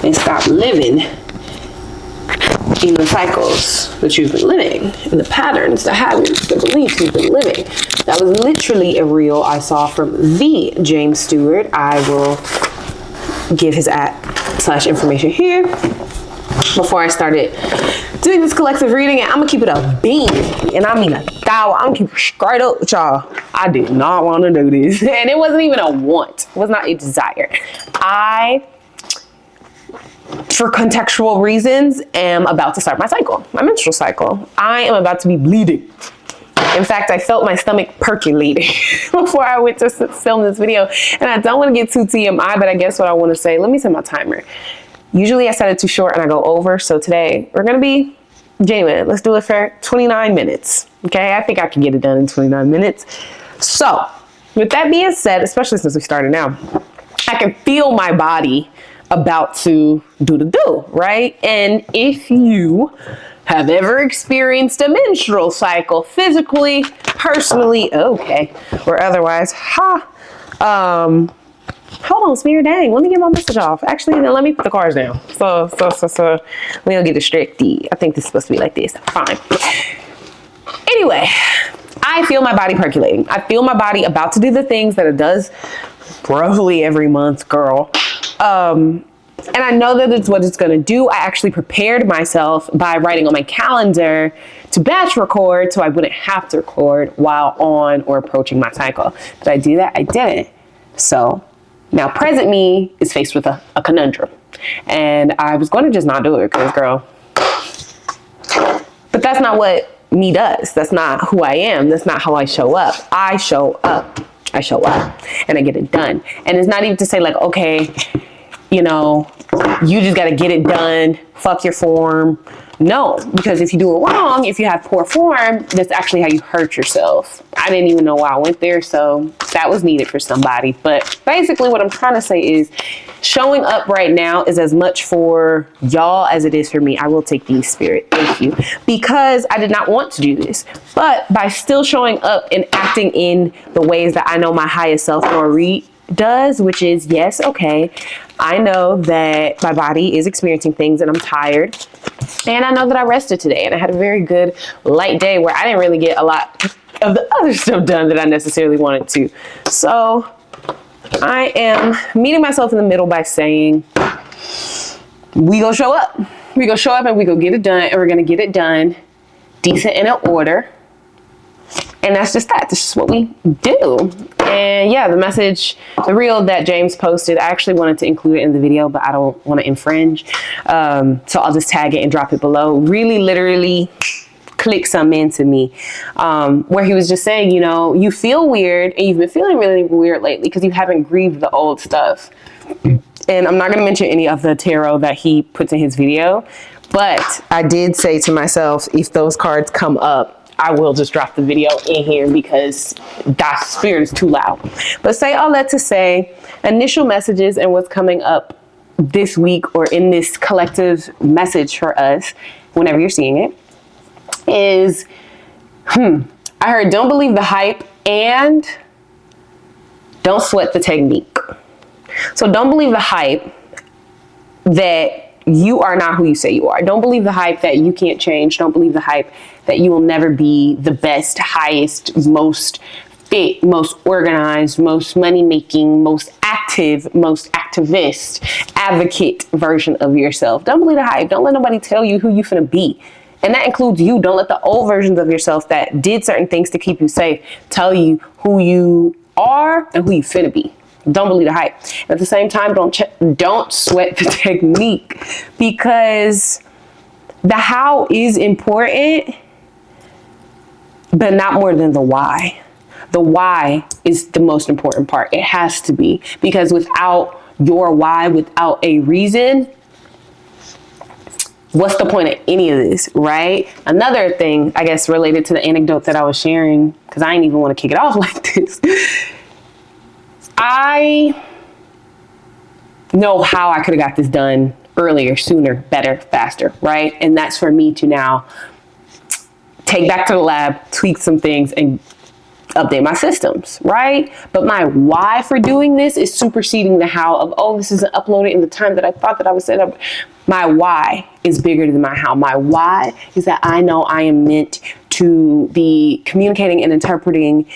and stop living in the cycles that you've been living, in the patterns, the habits, the beliefs you've been living. That was literally a reel I saw from the James Stewart. I will give his @/ information here. Before I started doing this collective reading, and I'm gonna keep it a bean, and I mean a thou. I'm gonna keep it straight up with y'all. I did not want to do this, and it wasn't even a want. It was not a desire. I, for contextual reasons, am about to start my cycle, my menstrual cycle. I am about to be bleeding. In fact, I felt my stomach percolating before I went to film this video, and I don't want to get too TMI, but I guess what I want to say, let me set my timer. Usually I set it too short and I go over. So today we're going to be genuine. Let's do it for 29 minutes. Okay. I think I can get it done in 29 minutes. So with that being said, especially since we started now, I can feel my body about to do the do, right? And if you have ever experienced a menstrual cycle physically, personally, okay, or otherwise, hold on, Smear, dang, let me get my message off. Actually, let me put the cards down. So we don't get distracted. I think this is supposed to be like this. Fine. Anyway, I feel my body percolating. I feel my body about to do the things that it does roughly every month, girl. And I know that it's what it's going to do. I actually prepared myself by writing on my calendar to batch record so I wouldn't have to record while on or approaching my cycle. Did I do that? I didn't. So now present me is faced with a conundrum, and I was going to just not do it because, girl, but that's not what me does. That's not who I am. That's not how I show up. I show up and I get it done. And it's not even to say like, okay, you know, you just got to get it done. Fuck your form. No, because if you do it wrong, if you have poor form, that's actually how you hurt yourself. I didn't even know why I went there, so that was needed for somebody. But basically what I'm trying to say is showing up right now is as much for y'all as it is for me. I will take these, Spirit. Thank you. Because I did not want to do this. But by still showing up and acting in the ways that I know my highest self, Marie, does, which is, yes, okay, I know that my body is experiencing things and I'm tired. And I know that I rested today and I had a very good light day where I didn't really get a lot of the other stuff done that I necessarily wanted to. So I am meeting myself in the middle by saying, we go show up. We go show up and we go get it done, and we're going to get it done decent and in order. And that's just that. This is what we do. And yeah, the message, the reel that James posted, I actually wanted to include it in the video, but I don't want to infringe. So I'll just tag it and drop it below. Really, literally click some into me, where he was just saying, you know, you feel weird and you've been feeling really weird lately because you haven't grieved the old stuff. And I'm not going to mention any of the tarot that he puts in his video, but I did say to myself, if those cards come up, I will just drop the video in here because that spirit is too loud. But say all that to say, initial messages and what's coming up this week or in this collective message for us, whenever you're seeing it, is, I heard don't believe the hype and don't sweat the technique. So don't believe the hype that you are not who you say you are. Don't believe the hype that you can't change. Don't believe the hype that you will never be the best, highest, most fit, most organized, most money-making, most active, most activist, advocate version of yourself. Don't believe the hype. Don't let nobody tell you who you finna be. And that includes you. Don't let the old versions of yourself that did certain things to keep you safe tell you who you are and who you finna be. Don't believe the hype. At the same time, don't sweat the technique, because the how is important, but not more than the why. The why is the most important part. It has to be, because without your why, without a reason, what's the point of any of this, right? Another thing, I guess, related to the anecdote that I was sharing, because I didn't even want to kick it off like this. I know how I could have got this done earlier, sooner, better, faster, right? And that's for me to now take back to the lab, tweak some things, and update my systems, right? But my why for doing this is superseding the how of, oh, this isn't uploaded in the time that I thought that I would set up. My why is bigger than my how. My why is that I know I am meant to be communicating and interpreting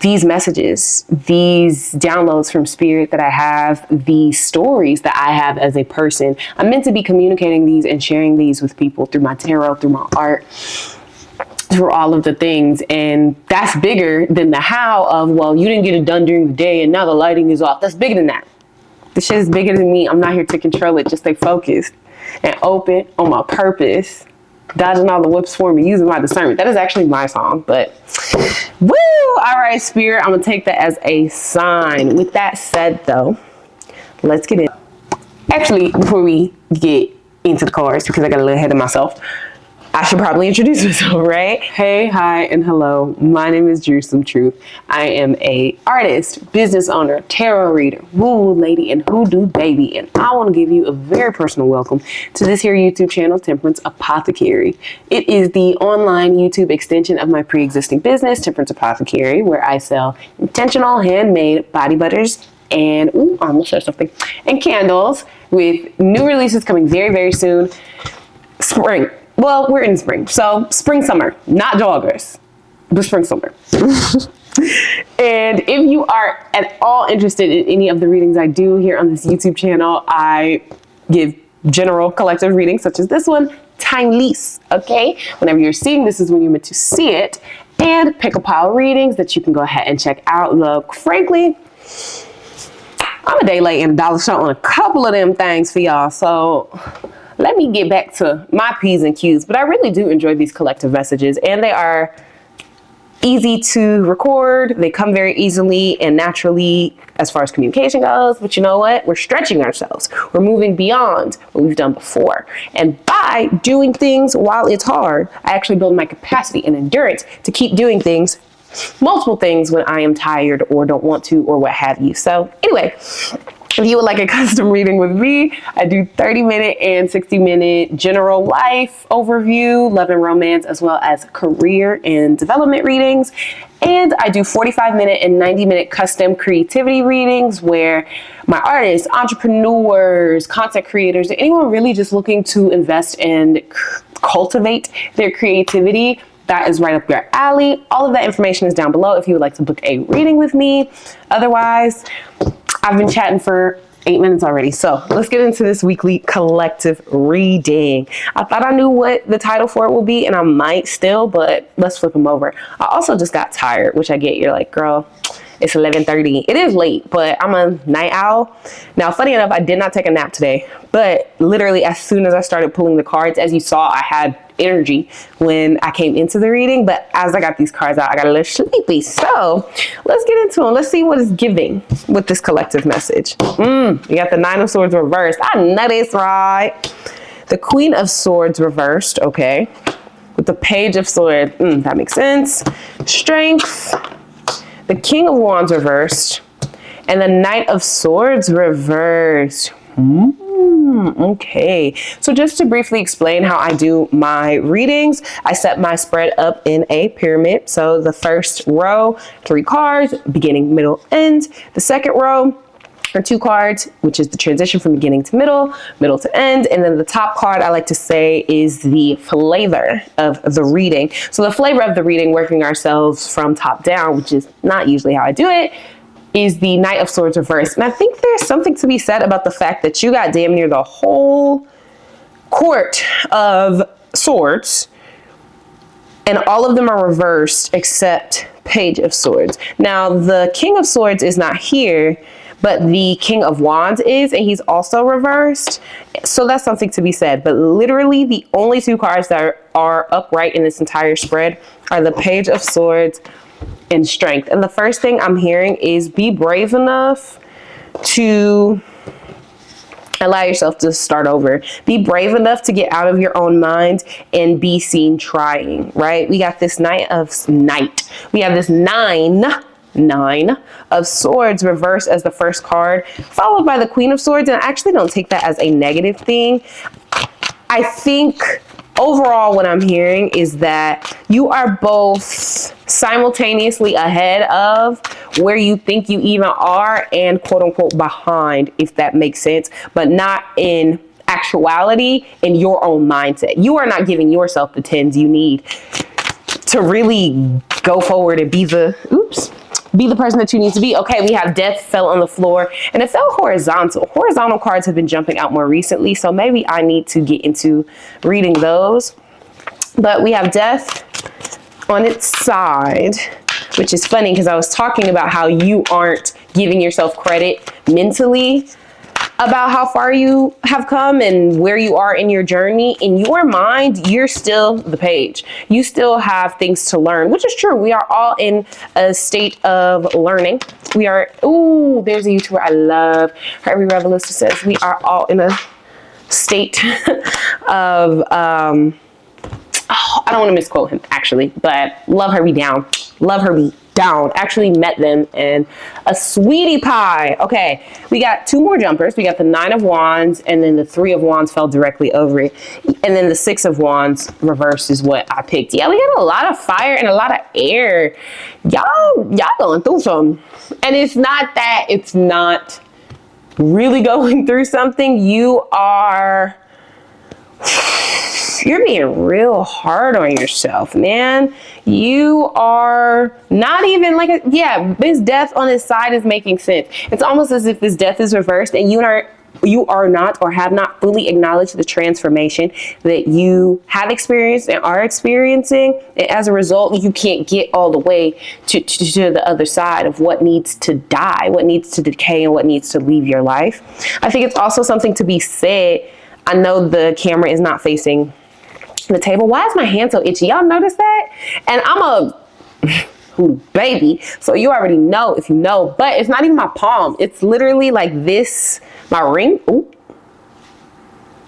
these messages, these downloads from spirit that I have, these stories that I have as a person. I'm meant to be communicating these and sharing these with people through my tarot, through my art, through all of the things. And that's bigger than the how of, well, you didn't get it done during the day and now the lighting is off. That's bigger than that. This shit is bigger than me. I'm not here to control it. Just stay focused and open on my purpose, dodging all the whoops for me, using my discernment. That is actually my song, but woo! All right, spirit, I'm gonna take that as a sign. With that said though, let's get in. Actually, before we get into the cards, because I got a little ahead of myself, I should probably introduce myself, right? Hey, hi, and hello. My name is Some Truth. I am a artist, business owner, tarot reader, woo lady, and hoodoo baby. And I want to give you a very personal welcome to this here YouTube channel, Temperance Apothecary. It is the online YouTube extension of my pre-existing business, Temperance Apothecary, where I sell intentional handmade body butters and, I almost said something, and candles, with new releases coming very, very soon. Spring. Well, we're in spring, so spring, summer, not joggers, but spring, summer. And if you are at all interested in any of the readings I do here on this YouTube channel, I give general collective readings such as this one, timeless, okay? Whenever you're seeing this is when you're meant to see it, and pick a pile readings that you can go ahead and check out. Look, frankly, I'm a day late and a dollar short on a couple of them things for y'all, so let me get back to my P's and Q's. But I really do enjoy these collective messages, and they are easy to record. They come very easily and naturally as far as communication goes. But you know what? We're stretching ourselves. We're moving beyond what we've done before. And by doing things while it's hard, I actually build my capacity and endurance to keep doing things, multiple things, when I am tired or don't want to or what have you. So anyway, if you would like a custom reading with me, I do 30-minute and 60-minute general life overview, love and romance, as well as career and development readings. And I do 45-minute and 90-minute custom creativity readings where my artists, entrepreneurs, content creators, anyone really just looking to invest and cultivate their creativity, that is right up your alley. All of that information is down below if you would like to book a reading with me. Otherwise, I've been chatting for 8 minutes already. So let's get into this weekly collective reading. I thought I knew what the title for it will be, and I might still, but let's flip them over. I also just got tired, which I get. You're like, girl, it's 11:30. It is late, but I'm a night owl. Now, funny enough, I did not take a nap today, but literally as soon as I started pulling the cards, as you saw, I had energy when I came into the reading, but as I got these cards out, I got a little sleepy. So let's get into them. Let's see what is giving with this collective message. You got the Nine of Swords reversed. I know this, right? The Queen of Swords reversed, okay. With the Page of Swords, that makes sense. Strength. The King of Wands reversed. And the Knight of Swords reversed. Okay, so just to briefly explain how I do my readings, I set my spread up in a pyramid. So the first row, 3 cards, beginning, middle, end. The second row are 2 cards, which is the transition from beginning to middle, middle to end. And then the top card, I like to say, is the flavor of the reading. So the flavor of the reading, working ourselves from top down, which is not usually how I do it, is the Knight of Swords reversed. And I think there's something to be said about the fact that you got damn near the whole court of swords, and all of them are reversed except Page of Swords. Now, the King of Swords is not here, but the King of Wands is, and he's also reversed. So that's something to be said. But literally the only 2 cards that are upright in this entire spread are the Page of Swords and Strength. And the first thing I'm hearing is be brave enough to allow yourself to start over. Be brave enough to get out of your own mind and be seen trying, right? We got this We have this nine of Swords reversed as the first card, followed by the Queen of Swords. And I actually don't take that as a negative thing. I think overall, what I'm hearing is that you are both simultaneously ahead of where you think you even are and quote unquote behind, if that makes sense, but not in actuality, in your own mindset. You are not giving yourself the tens you need to really go forward and be the person that you need to be. Okay, we have death fell on the floor and it fell horizontal. Horizontal cards have been jumping out more recently, so maybe I need to get into reading those. But we have death on its side, which is funny because I was talking about how you aren't giving yourself credit mentally about how far you have come and where you are in your journey. In your mind, you're still the page. You still have things to learn, which is true. We are all in a state of learning. We are, ooh, there's a YouTuber I love. Her Every Revelista says we are all in a state of, I don't want to misquote him actually, but love her be down. Love her be down. Actually met them and a sweetie pie. Okay, we got two more jumpers. We got the 9 of Wands and then the 3 of Wands fell directly over it. And then the 6 of Wands reversed is what I picked. Yeah, we got a lot of fire and a lot of air. Y'all going through something. And it's not that it's not really going through something. You're being real hard on yourself, man. You are not even like, this death on his side is making sense. It's almost as if this death is reversed and you are not or have not fully acknowledged the transformation that you have experienced and are experiencing. And as a result, you can't get all the way to the other side of what needs to die, what needs to decay, and what needs to leave your life. I think it's also something to be said. I know the camera is not facing the table. Why is my hand so itchy? Y'all notice that? And I'm a baby, so you already know if you know, but it's not even my palm. It's literally like this, my ring. Ooh,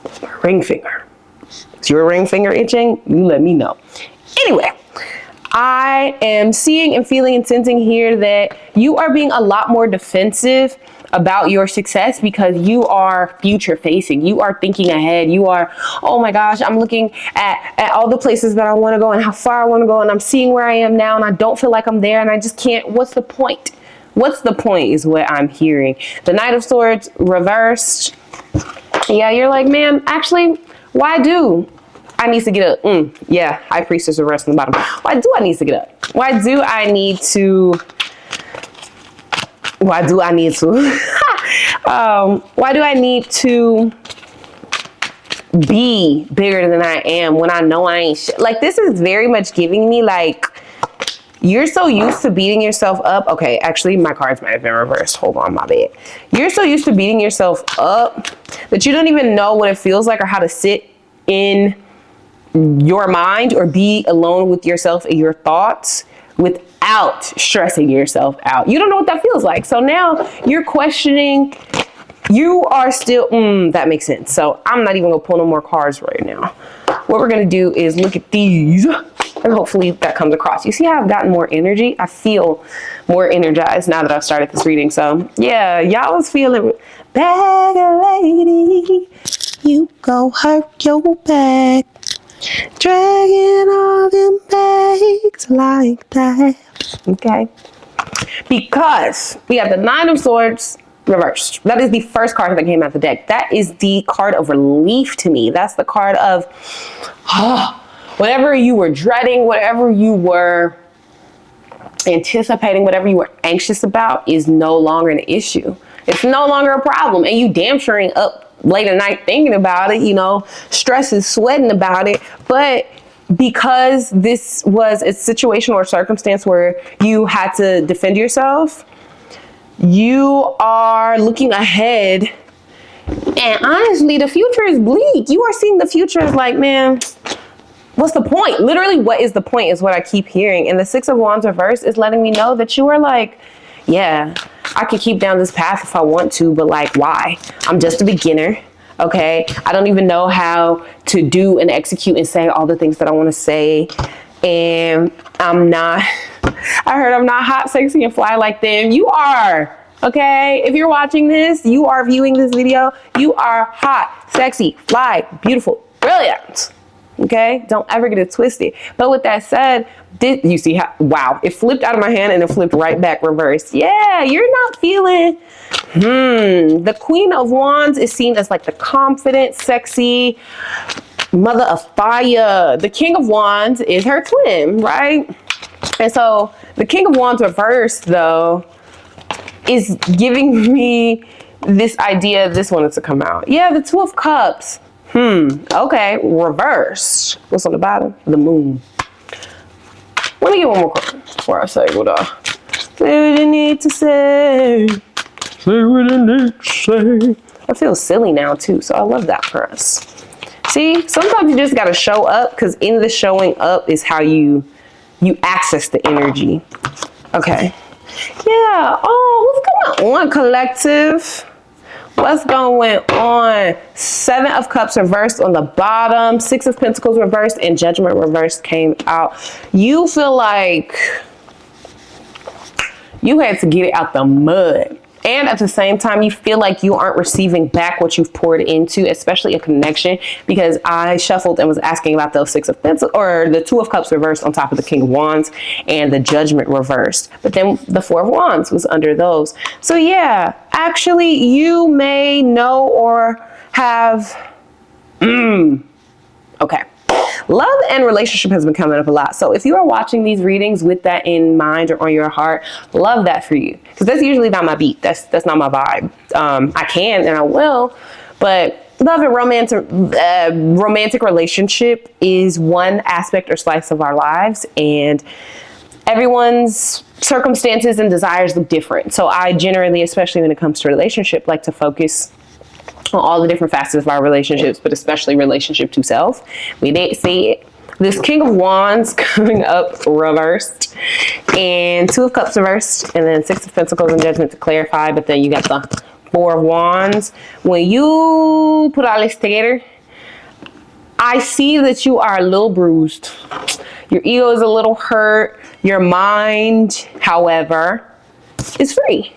it's my ring finger. Is your ring finger itching? You let me know. Anyway, I am seeing and feeling and sensing here that you are being a lot more defensive about your success because you are future facing. You are thinking ahead. You are, oh my gosh, I'm looking at all the places that I want to go and how far I want to go. And I'm seeing where I am now and I don't feel like I'm there and I just can't. What's the point? What's the point is what I'm hearing. The Knight of Swords reversed. Yeah, you're like, man, actually, why do I need to get up? Yeah, High Priestess reversed on the bottom. Why do I need to get up? Why do I need to why do I need to be bigger than I am when I know I ain't like, this is very much giving me like, you're so used to beating yourself up. Okay, actually my cards might have been reversed. Hold on, my bad. You're so used to beating yourself up that you don't even know what it feels like or how to sit in your mind or be alone with yourself and your thoughts without stressing yourself out. You don't know what that feels like. So now you're questioning, you are still, that makes sense. So I'm not even gonna pull no more cards right now. What we're gonna do is look at these and hopefully that comes across. You see how I've gotten more energy? I feel more energized now that I've started this reading. So yeah, y'all was feeling bag lady, you go hurt your back. Dragging all them bags like that. Okay. Because we have the 9 of Swords reversed. That is the first card that came out of the deck. That is the card of relief to me. That's the card of whatever you were dreading, whatever you were anticipating, whatever you were anxious about is no longer an issue. It's no longer a problem. And you damn sure ain't up late at night thinking about it, you know, stress is sweating about it. But because this was a situation or circumstance where you had to defend yourself, you are looking ahead. And honestly, the future is bleak. You are seeing the future as like, man, what's the point? Literally, what is the point is what I keep hearing. And the 6 of Wands reverse is letting me know that you are like, yeah, I could keep down this path if I want to, but like, why? I'm just a beginner, okay? I don't even know how to do and execute and say all the things that I want to say. And I'm not, I heard I'm not hot, sexy, and fly like them. You are, okay? If you're watching this, you are viewing this video, you are hot, sexy, fly, beautiful, brilliant. Okay, don't ever get it twisted. But with that said, you see how, wow, it flipped out of my hand and it flipped right back reversed. Yeah, you're not feeling, the Queen of Wands is seen as like the confident, sexy mother of fire. The King of Wands is her twin, right? And so the King of Wands reversed, though, is giving me this idea. This wanted to come out. Yeah, the Two of Cups. Okay, reversed. What's on the bottom? The Moon. Let me get one more card before I say what say what you need to say. Say what you need to say. I feel silly now too, so I love that for us. See, sometimes you just gotta show up, because in the showing up is how you access the energy. Okay. Yeah. Oh, what's going on, collective? What's going on? 7 of Cups reversed on the bottom. 6 of Pentacles reversed and Judgment reversed came out. You feel like you had to get it out the mud. And at the same time, you feel like you aren't receiving back what you've poured into, especially a connection, because I shuffled and was asking about those 6 of Pentacles, or the 2 of Cups reversed on top of the King of Wands and the Judgment reversed. But then the 4 of Wands was under those. So yeah, actually you may know or have, okay. Love and relationship has been coming up a lot. So if you are watching these readings with that in mind or on your heart, love that for you. Because that's usually not my beat. That's not my vibe. I can and I will, but love and romantic relationship is one aspect or slice of our lives, and everyone's circumstances and desires look different. So I generally, especially when it comes to relationship, like to focus on all the different facets of our relationships, but especially relationship to self. We didn't see it. This King of Wands coming up reversed, and 2 of Cups reversed, and then 6 of Pentacles and Judgment to clarify, but then you got the 4 of Wands. When you put all this together, I see that you are a little bruised. Your ego is a little hurt. Your mind, however, is free.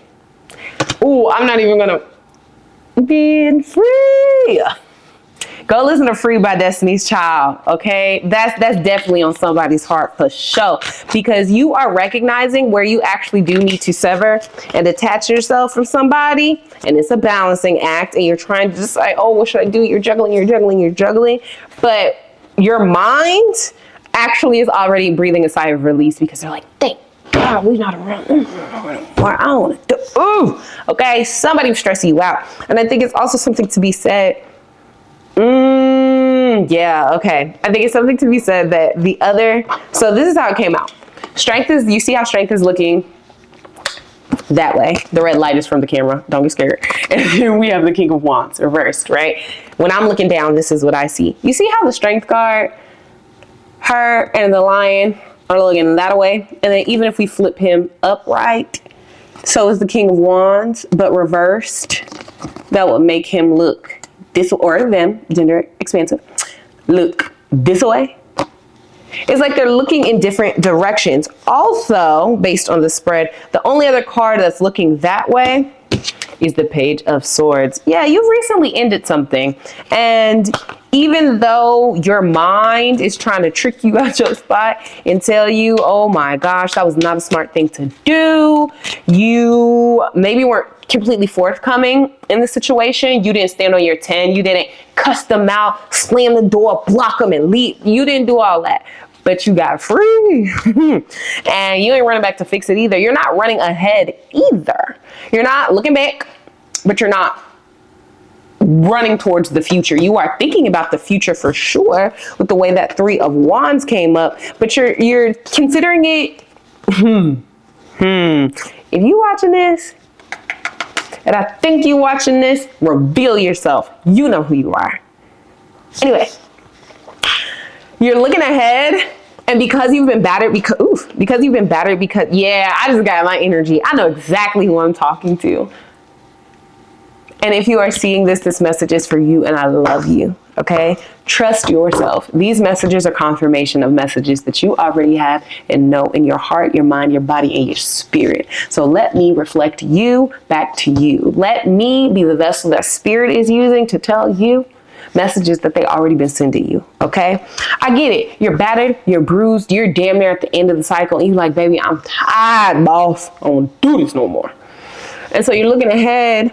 Ooh, I'm not even gonna being free. Go listen to Free by Destiny's Child, okay? That's definitely on somebody's heart for sure, because you are recognizing where you actually do need to sever and detach yourself from somebody, and it's a balancing act, and you're trying to decide, oh, what should I do? You're juggling, but your mind actually is already breathing a sigh of release, because they're like, thank God, we not around. I don't want to do. Ooh, okay, somebody was stressing you out. And I think it's also something to be said. Yeah, okay. I think it's something to be said that the other, so this is how it came out. Strength is, you see how strength is looking that way. The red light is from the camera. Don't get scared. And then we have the King of Wands reversed, right? When I'm looking down, this is what I see. You see how the strength card, her and the lion are looking that way, and then even if we flip him upright, so is the King of Wands, but reversed, that would make him look this, or them, gender expansive, look this way. It's like they're looking in different directions. Also, based on the spread, the only other card that's looking that way is the Page of Swords. Yeah, you've recently ended something, and even though your mind is trying to trick you out your spot and tell you, oh my gosh, that was not a smart thing to do. You maybe weren't completely forthcoming in the situation. You didn't stand on your 10. You didn't cuss them out, slam the door, block them and leave. You didn't do all that, but you got free. And you ain't running back to fix it either. You're not running ahead either. You're not looking back, but you're not running towards the future. You are thinking about the future for sure with the way that 3 of Wands came up, but you're considering it. If you watching this, and I think you watching this, reveal yourself. You know who you are. Anyway, you're looking ahead, and because you've been battered, yeah, I just got my energy. I know exactly who I'm talking to. And if you are seeing this message is for you, and I love you, okay? Trust yourself. These messages are confirmation of messages that you already have and know in your heart, your mind, your body, and your spirit. So let me reflect you back to you. Let me be the vessel that spirit is using to tell you messages that they already been sending you. Okay, I get it. You're battered, you're bruised, you're damn near at the end of the cycle, and you're like, baby, I'm tired, boss. I don't want to do this no more. And so you're looking ahead,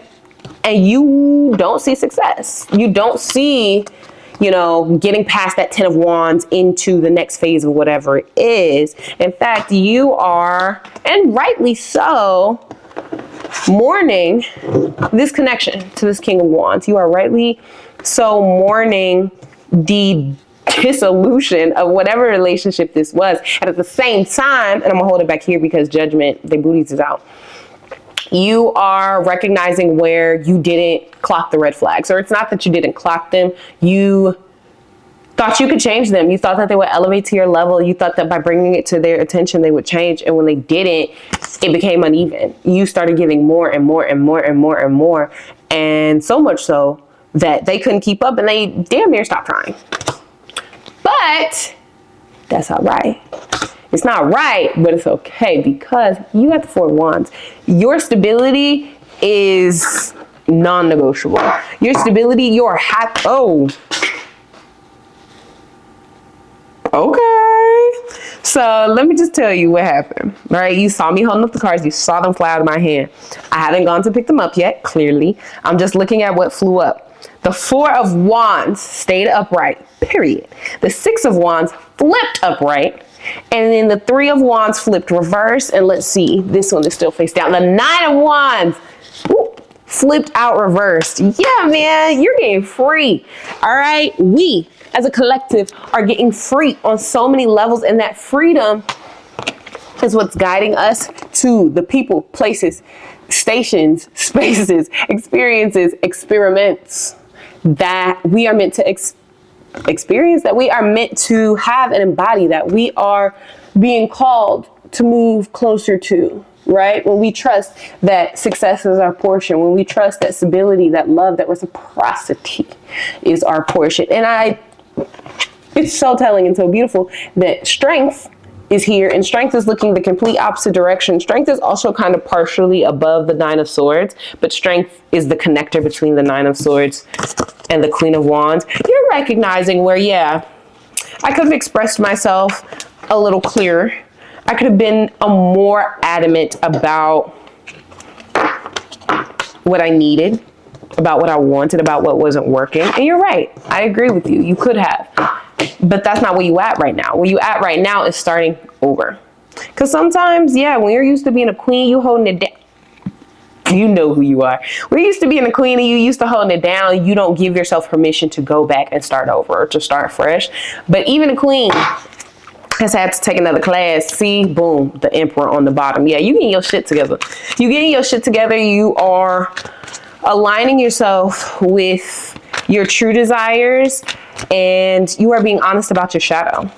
and you don't see success. You don't see, you know, getting past that 10 of Wands into the next phase of whatever it is. In fact, you are, and rightly so, mourning this connection to this King of Wands. You are rightly so mourning the dissolution of whatever relationship this was. And at the same time, and I'm gonna hold it back here because Judgment, the booties is out. You are recognizing where you didn't clock the red flags, or it's not that you didn't clock them. You thought you could change them. You thought that they would elevate to your level. You thought that by bringing it to their attention, they would change. And when they didn't, it became uneven. You started giving more and more and more and more and more. And so much so that they couldn't keep up and they damn near stopped trying. But that's all right. It's not right, but it's okay because you got the Four of Wands. Your stability is non-negotiable. Your stability, your happy. Oh. Okay. So let me just tell you what happened. All right. You saw me holding up the cards. You saw them fly out of my hand. I haven't gone to pick them up yet, clearly. I'm just looking at what flew up. The Four of Wands stayed upright, period. The Six of Wands flipped upright. And then the Three of Wands flipped reverse. And let's see, this one is still face down. The Nine of Wands flipped out reversed. Yeah, man, you're getting free. All right. We as a collective are getting free on so many levels. And that freedom is what's guiding us to the people, places, stations, spaces, experiences, experiments that we are meant to experience, that we are meant to have and embody, that we are being called to move closer to, right? When we trust that success is our portion, when we trust that stability, that love, that reciprocity is our portion. And it's so telling and so beautiful that strength is here, and strength is looking the complete opposite direction. Strength is also kind of partially above the Nine of Swords, but strength is the connector between the Nine of Swords and the Queen of Wands. You're recognizing where, yeah, I could have expressed myself a little clearer. I could have been more adamant about what I needed, about what I wanted, about what wasn't working. And you're right. I agree with you. You could have. But that's not where you at right now. Where you at right now is starting over. Because sometimes, yeah, when you're used to being a queen, you holding it down. You know who you are. When you're used to being a queen and you used to holding it down, you don't give yourself permission to go back and start over or to start fresh. But even a queen has had to take another class. See, boom, the Emperor on the bottom. Yeah, you getting your shit together. You getting your shit together. You are aligning yourself with your true desires, and you are being honest about your shadow.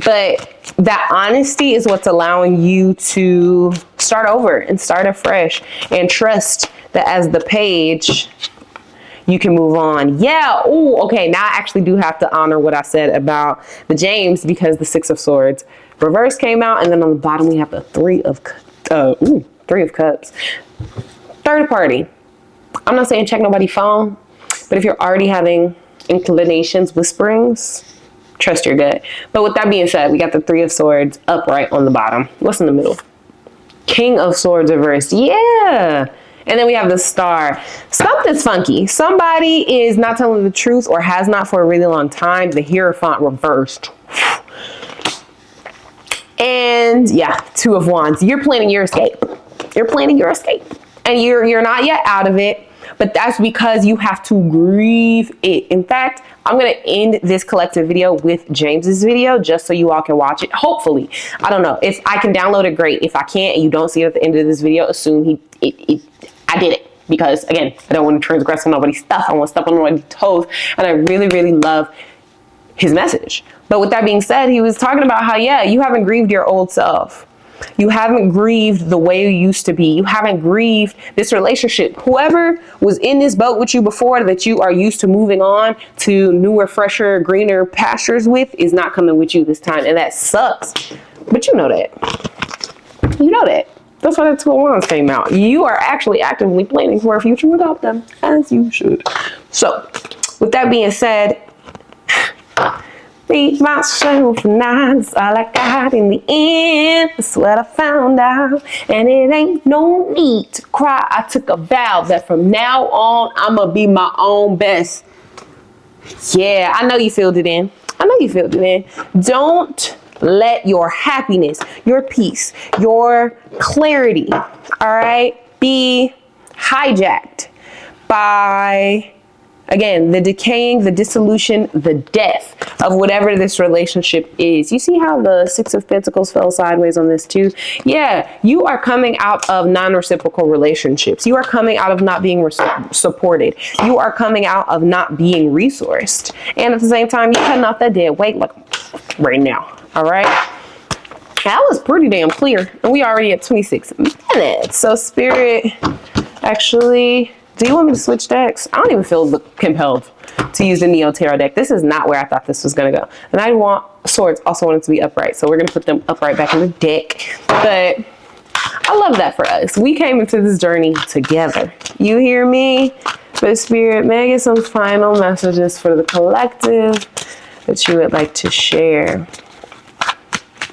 But that honesty is what's allowing you to start over and start afresh and trust that as the Page, you can move on. Yeah. Oh, okay. Now I actually do have to honor what I said about the James, because the Six of Swords reverse came out. And then on the bottom, we have the Three of Cups. Third party. I'm not saying check nobody's phone, but if you're already having inclinations, whisperings, trust your gut. But with that being said, we got the Three of Swords upright on the bottom. What's in the middle? King of Swords reversed. Yeah. And then we have the Star. Something's funky. Somebody is not telling the truth or has not for a really long time. The Hierophant reversed. And yeah, Two of Wands. You're planning your escape. You're planning your escape. And you're not yet out of it. But that's because you have to grieve it. In fact, I'm going to end this collective video with James's video just so you all can watch it. Hopefully. I don't know. If I can download it, great. If I can't and you don't see it at the end of this video, assume I did it. Because, again, I don't want to transgress on nobody's stuff. I want to step on nobody's toes. And I really, really love his message. But with that being said, he was talking about how, yeah, you haven't grieved your old self. You haven't grieved the way you used to be. You haven't grieved this relationship. Whoever was in this boat with you before that you are used to moving on to newer, fresher, greener pastures with is not coming with you this time. And that sucks. But you know that. You know that. That's why the Two of Wands came out. You are actually actively planning for a future without them, as you should. So with that being said, beat myself now. That's all I got in the end. That's what I found out. And it ain't no need to cry. I took a vow that from now on, I'm going to be my own best. Yeah, I know you filled it in. I know you filled it in. Don't let your happiness, your peace, your clarity, all right, be hijacked by, again, the decaying, the dissolution, the death of whatever this relationship is. You see how the Six of Pentacles fell sideways on this too? Yeah, you are coming out of non-reciprocal relationships. You are coming out of not being supported. You are coming out of not being resourced. And at the same time, you're cutting off that dead weight like right now. All right. That was pretty damn clear. And we already at 26 minutes. So Spirit, actually, do you want me to switch decks? I don't even feel compelled to use the Neo Tarot deck. This is not where I thought this was going to go. And I want Swords also wanted to be upright. So we're going to put them upright back in the deck. But I love that for us. We came into this journey together. You hear me? But Spirit, may I get some final messages for the collective that you would like to share?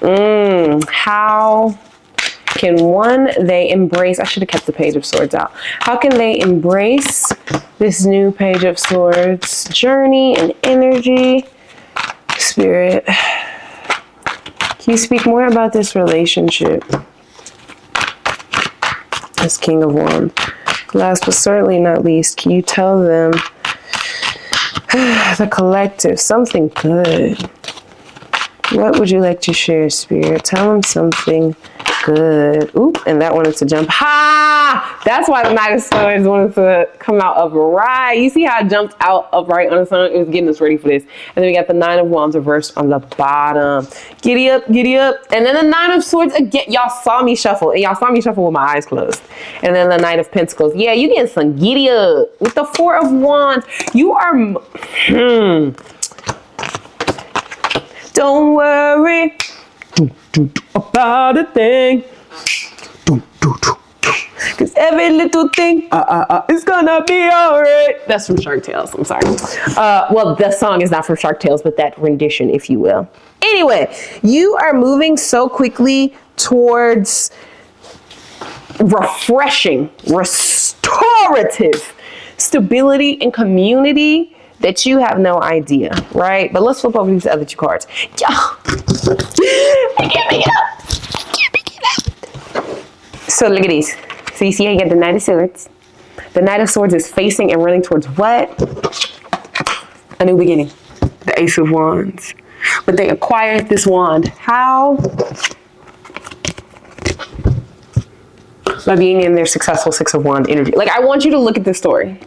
How can they embrace, I should have kept the Page of Swords out. How can they embrace this new Page of Swords journey and energy? Spirit, can you speak more about this relationship? As King of Wands. Last but certainly not least, can you tell them, the collective, something good? What would you like to share, Spirit? Tell them something good. Oop, and that wanted to jump. Ha! That's why the Knight of Swords wanted to come out upright. You see how it jumped out upright on the sun? It was getting us ready for this. And then we got the Nine of Wands reversed on the bottom. Giddy up, giddy up. And then the Nine of Swords again. Y'all saw me shuffle. And y'all saw me shuffle with my eyes closed. And then the Knight of Pentacles. Yeah, you getting some giddy up. With the Four of Wands, you are... Don't worry about a thing. Cause every little thing is gonna be alright. That's from Shark Tales. I'm sorry. Well, the song is not from Shark Tales, but that rendition, if you will. Anyway, you are moving so quickly towards refreshing, restorative stability and community that you have no idea, right? But let's flip over these other two cards. Yo, I can't make it up. I can't make it up. So look at these. So you see how you get the Knight of Swords. The Knight of Swords is facing and running towards what? A new beginning. The Ace of Wands. But they acquired this wand. How? By being in their successful Six of Wands energy. Like, I want you to look at this story.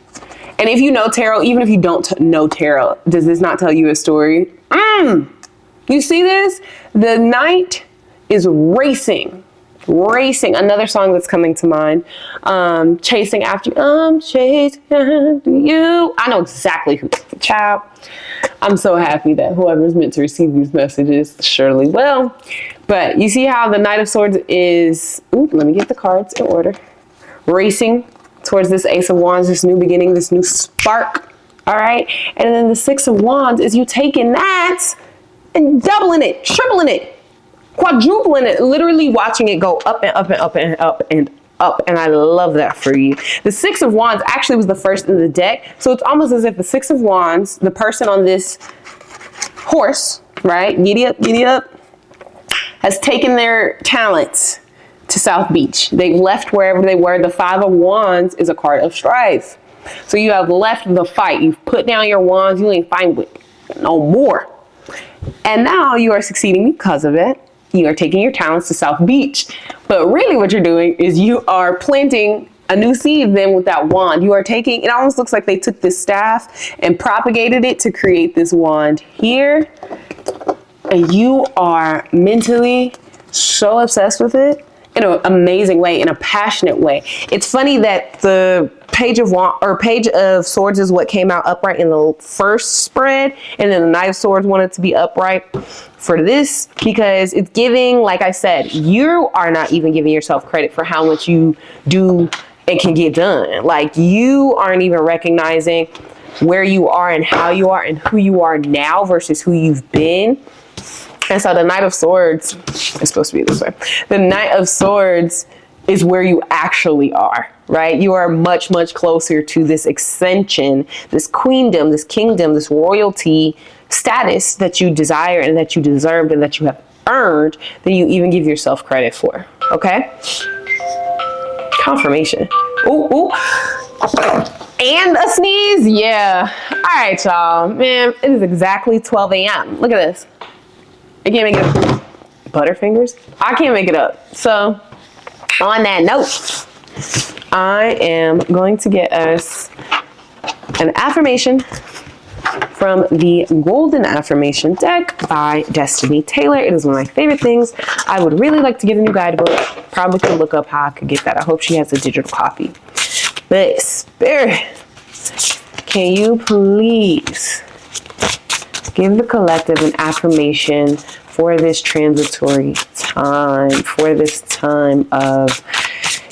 And if you know tarot, even if you don't know tarot, does this not tell you a story? You see this? The Knight is racing. Another song that's coming to mind. Chasing after you. I'm chasing after you. I know exactly who's the child. I'm so happy that whoever's meant to receive these messages surely will. But you see how the Knight of Swords is, let me get the cards in order. Racing towards this Ace of Wands, this new beginning, this new spark. All right. And then the Six of Wands is you taking that and doubling it, tripling it, quadrupling it, literally watching it go up and up and up and up and up. And I love that for you. The Six of Wands actually was the first in the deck. So it's almost as if the Six of Wands, the person on this horse, right? Giddy up, has taken their talents to South Beach. They've left wherever they were. The Five of Wands is a card of strife. So you have left the fight. You've put down your wands. You ain't fighting with no more. And now you are succeeding because of it. You are taking your talents to South Beach. But really what you're doing is you are planting a new seed then with that wand. You are taking, it almost looks like they took this staff and propagated it to create this wand here. And you are mentally so obsessed with it in an amazing way, in a passionate way. It's funny that the Page of Swords is what came out upright in the first spread, and then the Knight of Swords wanted to be upright for this because it's giving, like I said, you are not even giving yourself credit for how much you do and can get done. Like, you aren't even recognizing where you are and how you are and who you are now versus who you've been. And so the Knight of Swords is supposed to be this way. The Knight of Swords is where you actually are, right? You are much, much closer to this ascension, this queendom, this kingdom, this royalty status that you desire and that you deserved and that you have earned than you even give yourself credit for, okay? Confirmation. Ooh, ooh. And a sneeze? Yeah. All right, y'all. Man, it is exactly 12 a.m. Look at this. I can't make it up. Butterfingers? I can't make it up. So, on that note, I am going to get us an affirmation from the Golden Affirmation deck by Destiny Taylor. It is one of my favorite things. I would really like to get a new guidebook. Probably could look up how I could get that. I hope she has a digital copy. But Spirit, can you please give the collective an affirmation for this transitory time, for this time of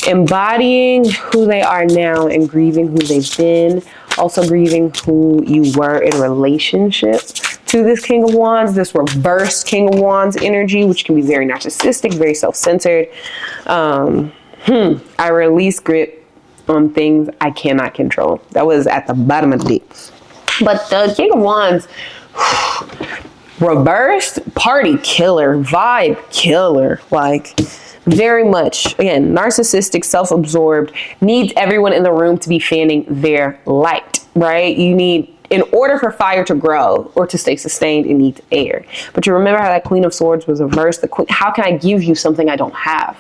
embodying who they are now and grieving who they've been, also grieving who you were in relationship to this King of Wands, this reversed King of Wands energy, which can be very narcissistic, very self-centered. I release grip on things I cannot control. That was at the bottom of the deck. But the King of Wands, reversed, party killer, vibe killer, like very much, again, narcissistic, self-absorbed, needs everyone in the room to be fanning their light, right? You need, in order for fire to grow or to stay sustained, it needs air. But you remember how that Queen of Swords was reversed? How can I give you something I don't have?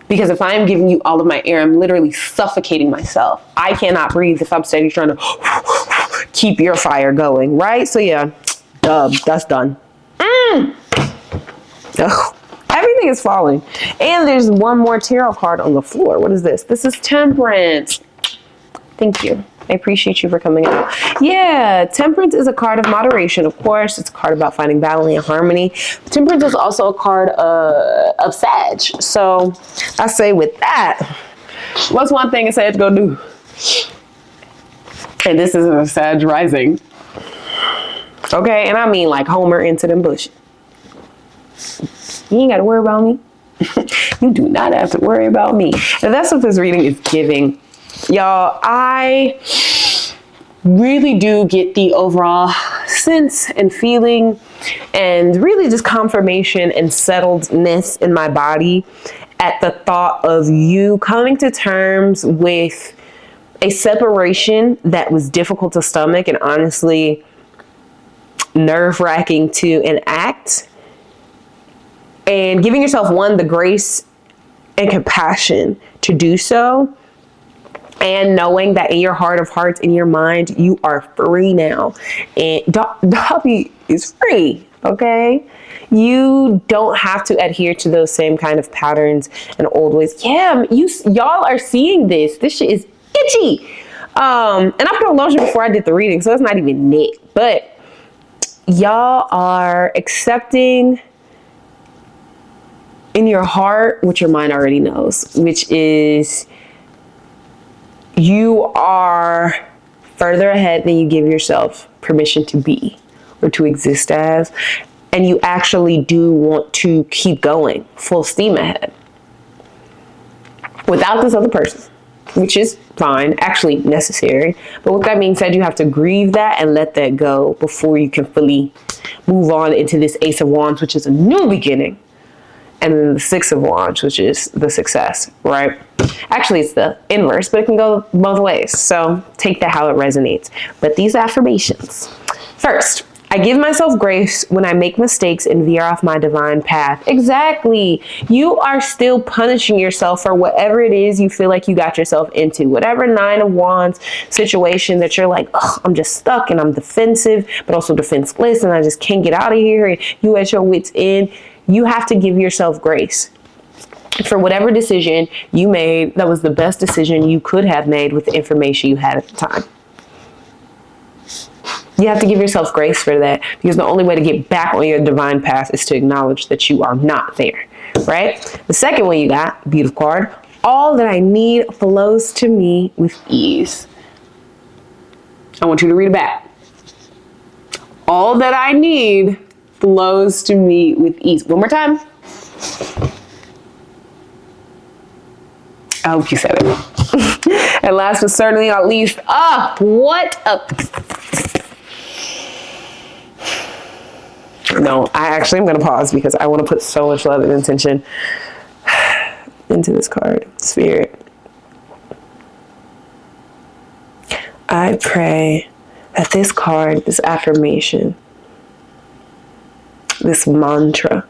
Because if I am giving you all of my air, I'm literally suffocating myself. I cannot breathe if I'm steady trying to keep your fire going, right? So yeah, that's done. Ugh. Everything is falling. And there's one more tarot card on the floor. What is this? This is Temperance. Thank you. I appreciate you for coming out. Yeah, Temperance is a card of moderation, of course. It's a card about finding balance and harmony. Temperance is also a card of Sag. So I say with that, what's one thing a Sag gonna do? And this is a Sag rising. Okay, and I mean like Homer into them bushes. You ain't got to worry about me. You do not have to worry about me. And that's what this reading is giving. Y'all, I really do get the overall sense and feeling and really just confirmation and settledness in my body at the thought of you coming to terms with a separation that was difficult to stomach and honestly nerve-wracking to enact, and giving yourself, one, the grace and compassion to do so, and knowing that in your heart of hearts, in your mind, you are free now. And Dobby is free, okay? You don't have to adhere to those same kind of patterns and old ways. Yeah, y'all are seeing this. This shit is itchy. And I put a lotion before I did the reading, so it's not even it. But y'all are accepting in your heart what your mind already knows, which is you are further ahead than you give yourself permission to be or to exist as. And you actually do want to keep going full steam ahead without this other person, which is fine, actually necessary. But with that being said, you have to grieve that and let that go before you can fully move on into this Ace of Wands, which is a new beginning. And then the Six of Wands, which is the success, right? Actually, it's the inverse, but it can go both ways. So take that how it resonates. But these affirmations. First, I give myself grace when I make mistakes and veer off my divine path. Exactly. You are still punishing yourself for whatever it is you feel like you got yourself into. Whatever Nine of Wands situation that you're like, oh, I'm just stuck and I'm defensive, but also defenseless and I just can't get out of here. And you at your wit's end. You have to give yourself grace for whatever decision you made that was the best decision you could have made with the information you had at the time. You have to give yourself grace for that, because the only way to get back on your divine path is to acknowledge that you are not there, right? The second one you got, beautiful card, all that I need flows to me with ease. I want you to read it back. All that I need flows to me with ease. One more time. I hope you said it. And last but certainly not least, what up? No, I actually am going to pause because I want to put so much love and intention into this card. Spirit, I pray that this card, this affirmation, this mantra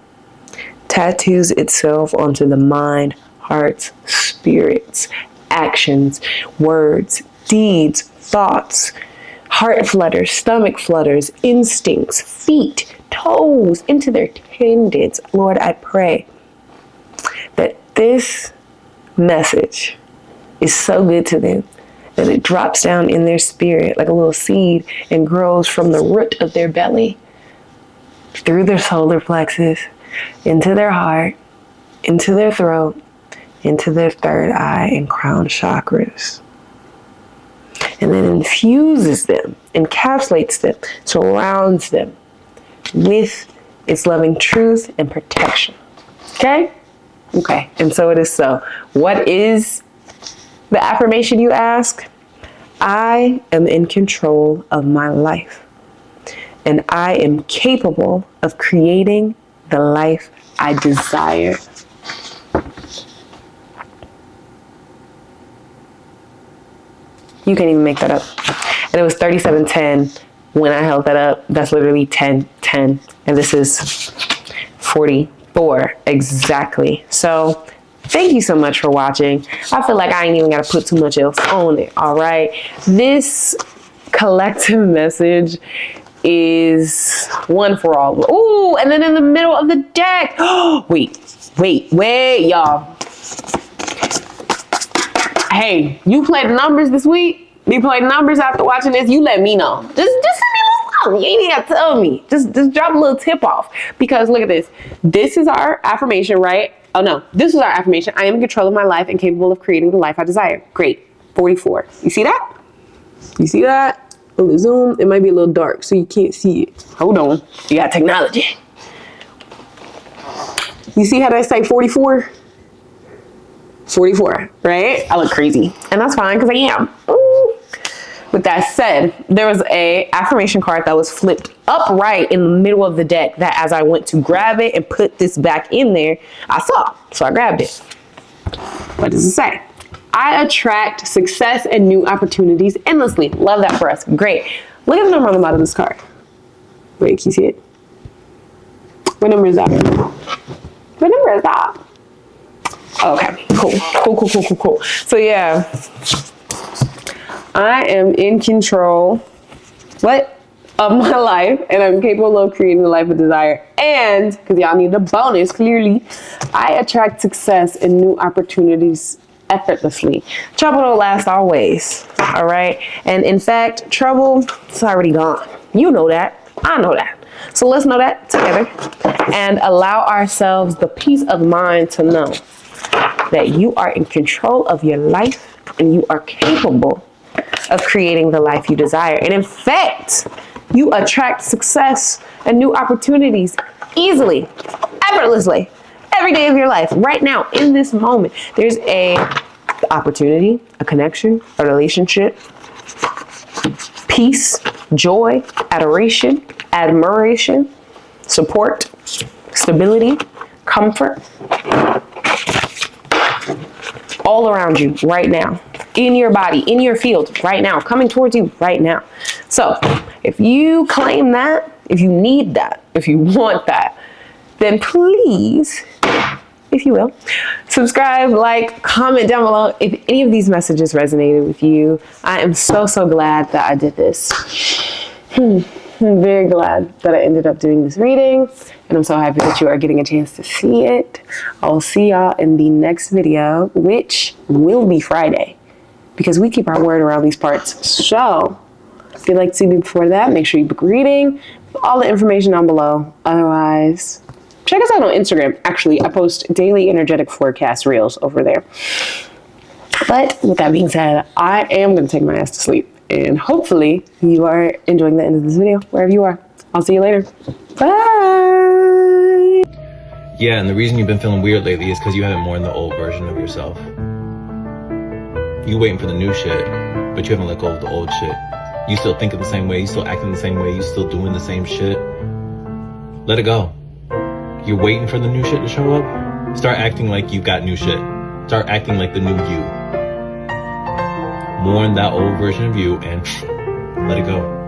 tattoos itself onto the mind, hearts, spirits, actions, words, deeds, thoughts, heart flutters, stomach flutters, instincts, feet, toes, into their tendons. Lord, I pray that this message is so good to them that it drops down in their spirit like a little seed and grows from the root of their belly through their solar plexus, into their heart, into their throat, into their third eye and crown chakras. And then infuses them, encapsulates them, surrounds them with its loving truth and protection. Okay? Okay. And so it is so. What is the affirmation, you ask? I am in control of my life, and I am capable of creating the life I desire. You can't even make that up. And it was 3710 when I held that up. That's literally 1010. And this is 44 exactly. So thank you so much for watching. I feel like I ain't even got to put too much else on it. All right. This collective message is one for all. Ooh, and then in the middle of the deck. Wait, y'all. Hey, you played the numbers this week? You played numbers after watching this? You let me know. Just send me a little something. You ain't even got to tell me. Just drop a little tip off. Because look at this. This is our affirmation, right? Oh no, this is our affirmation. I am in control of my life and capable of creating the life I desire. Great. 44. You see that? You see that? A little zoom. It might be a little dark, so you can't see it. Hold on. You got technology. You see how they say 44? 44, right? I look crazy. And that's fine because I am. Ooh. With that said, there was a affirmation card that was flipped upright in the middle of the deck that as I went to grab it and put this back in there, I saw. So I grabbed it. What does it say? I attract success and new opportunities endlessly. Love that for us. Great. Look at the number on the bottom of this card. Wait, can you see it? What number is that? What number is that? Okay, cool. So yeah, I am in control, of my life, and I'm capable of creating the life of desire. And, because y'all need a bonus, clearly, I attract success and new opportunities effortlessly. Trouble don't last always, all right? And in fact, trouble is already gone. You know that. I know that. So let's know that together and allow ourselves the peace of mind to know that you are in control of your life and you are capable of creating the life you desire. And in fact, you attract success and new opportunities easily, effortlessly, every day of your life. Right now, in this moment, there's a opportunity, a connection, a relationship, peace, joy, adoration, admiration, support, stability, comfort, all around you right now, in your body, in your field right now, coming towards you right now. So if you claim that, if you need that, if you want that, then please, if you will, subscribe, like, comment down below if any of these messages resonated with you. I am so glad that I did this. I'm very glad that I ended up doing this reading, and I'm so happy that you are getting a chance to see it. I'll see y'all in the next video, which will be Friday, because we keep our word around these parts. So if you'd like to see me before that, make sure you book a reading. All the information down below. Otherwise, check us out on Instagram. Actually, I post daily energetic forecast reels over there. But with that being said, I am going to take my ass to sleep. And hopefully you are enjoying the end of this video, wherever you are. I'll see you later. Bye. Yeah, and the reason you've been feeling weird lately is because you haven't mourned the old version of yourself. You waiting for the new shit, but you haven't let go of the old shit. You still thinking the same way, you still acting the same way, you still doing the same shit. Let it go. You're waiting for the new shit to show up? Start acting like you got new shit. Start acting like the new you. Mourn that old version of you and let it go.